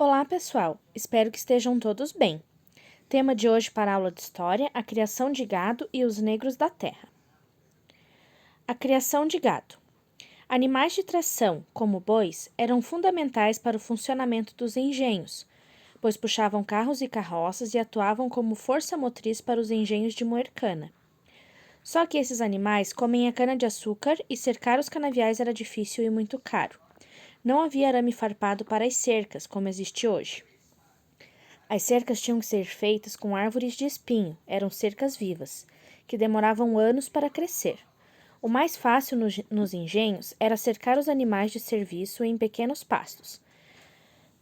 Olá, pessoal! Espero que estejam todos bem. Tema de hoje para a aula de História: a criação de gado e os negros da terra. A criação de gado. Animais de tração, como bois, eram fundamentais para o funcionamento dos engenhos, pois puxavam carros e carroças e atuavam como força motriz para os engenhos de moer cana. Só que esses animais comem a cana-de-açúcar e cercar os canaviais era difícil e muito caro. Não havia arame farpado para as cercas, como existe hoje. As cercas tinham que ser feitas com árvores de espinho, eram cercas vivas, que demoravam anos para crescer. O mais fácil nos engenhos era cercar os animais de serviço em pequenos pastos.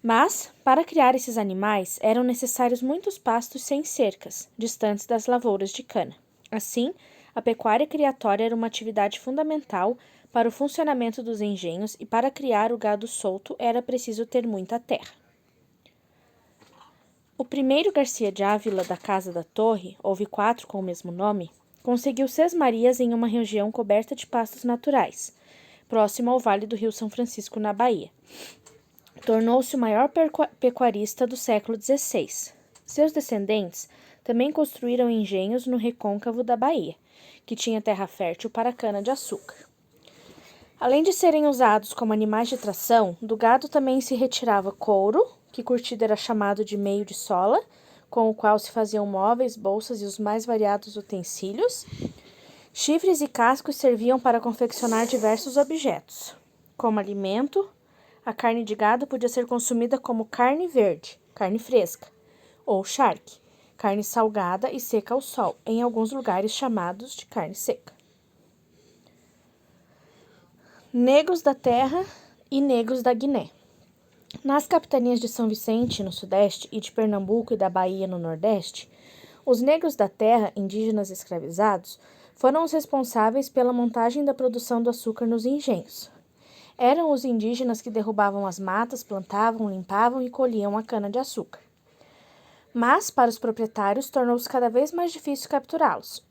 Mas, para criar esses animais, eram necessários muitos pastos sem cercas, distantes das lavouras de cana. Assim, a pecuária criatória era uma atividade fundamental para o funcionamento dos engenhos e para criar o gado solto era preciso ter muita terra. O primeiro Garcia de Ávila da Casa da Torre, houve 4 com o mesmo nome, conseguiu sesmarias em uma região coberta de pastos naturais, próximo ao vale do Rio São Francisco, na Bahia. Tornou-se o maior pecuarista do século XVI. Seus descendentes também construíram engenhos no recôncavo da Bahia, que tinha terra fértil para cana-de-açúcar. Além de serem usados como animais de tração, do gado também se retirava couro, que curtido era chamado de meio de sola, com o qual se faziam móveis, bolsas e os mais variados utensílios. Chifres e cascos serviam para confeccionar diversos objetos. Como alimento, a carne de gado podia ser consumida como carne verde, carne fresca, ou charque, carne salgada e seca ao sol, em alguns lugares chamados de carne seca. Negros da terra e negros da Guiné. Nas capitanias de São Vicente, no sudeste, e de Pernambuco e da Bahia, no nordeste, os negros da terra, indígenas escravizados, foram os responsáveis pela montagem da produção do açúcar nos engenhos. Eram os indígenas que derrubavam as matas, plantavam, limpavam e colhiam a cana-de-açúcar. Mas, para os proprietários, tornou-se cada vez mais difícil capturá-los.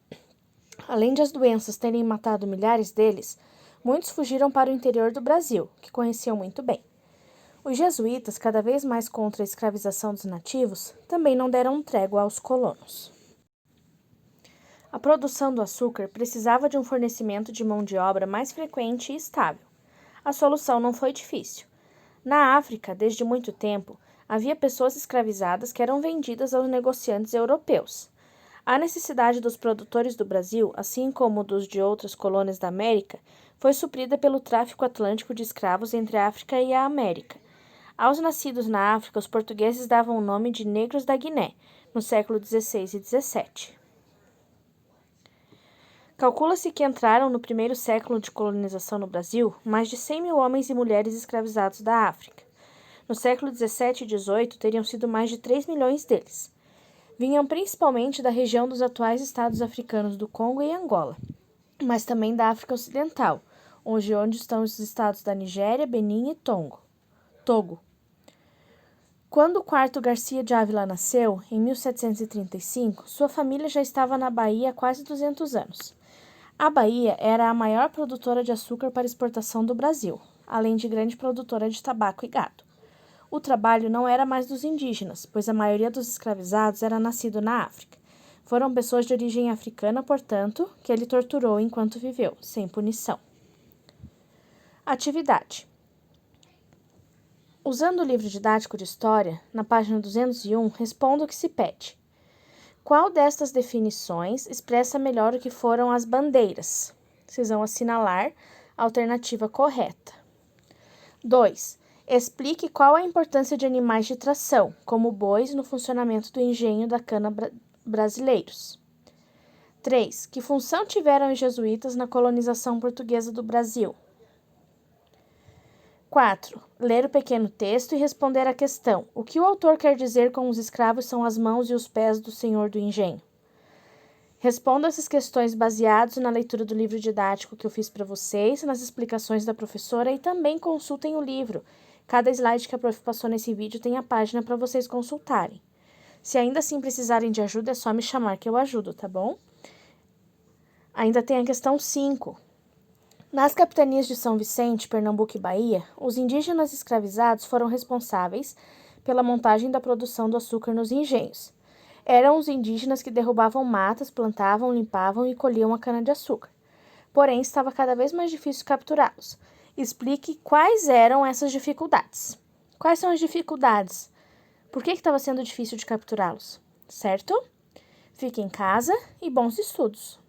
Além de as doenças terem matado milhares deles, muitos fugiram para o interior do Brasil, que conheciam muito bem. Os jesuítas, cada vez mais contra a escravização dos nativos, também não deram trégua aos colonos. A produção do açúcar precisava de um fornecimento de mão de obra mais frequente e estável. A solução não foi difícil. Na África, desde muito tempo, havia pessoas escravizadas que eram vendidas aos negociantes europeus. A necessidade dos produtores do Brasil, assim como dos de outras colônias da América, foi suprida pelo tráfico atlântico de escravos entre a África e a América. Aos nascidos na África, os portugueses davam o nome de negros da Guiné, no século XVI e XVII. Calcula-se que entraram no primeiro século de colonização no Brasil mais de 100 mil homens e mulheres escravizados da África. No século XVII e XVIII, teriam sido mais de 3 milhões deles. Vinham principalmente da região dos atuais estados africanos do Congo e Angola, mas também da África Ocidental, onde estão os estados da Nigéria, Benin e Togo. Quando o quarto Garcia de Ávila nasceu, em 1735, sua família já estava na Bahia há quase 200 anos. A Bahia era a maior produtora de açúcar para exportação do Brasil, além de grande produtora de tabaco e gado. O trabalho não era mais dos indígenas, pois a maioria dos escravizados era nascido na África. Foram pessoas de origem africana, portanto, que ele torturou enquanto viveu, sem punição. Atividade. Usando o livro didático de História, na página 201, responda o que se pede. Qual destas definições expressa melhor o que foram as bandeiras? Vocês vão assinalar a alternativa correta. 2. Explique qual a importância de animais de tração, como bois, no funcionamento do engenho da cana brasileiros. 3. Que função tiveram os jesuítas na colonização portuguesa do Brasil? 4. Ler o pequeno texto e responder à questão: o que o autor quer dizer com os escravos são as mãos e os pés do senhor do engenho? Responda essas questões baseados na leitura do livro didático que eu fiz para vocês, nas explicações da professora e também consultem o livro. Cada slide que a prof passou nesse vídeo tem a página para vocês consultarem. Se ainda assim precisarem de ajuda, é só me chamar que eu ajudo, tá bom? Ainda tem a questão 5. Nas capitanias de São Vicente, Pernambuco e Bahia, os indígenas escravizados foram responsáveis pela montagem da produção do açúcar nos engenhos. Eram os indígenas que derrubavam matas, plantavam, limpavam e colhiam a cana-de-açúcar. Porém, estava cada vez mais difícil capturá-los. Explique quais eram essas dificuldades. Quais são as dificuldades? Por que estava sendo difícil de capturá-los? Certo? Fique em casa e bons estudos!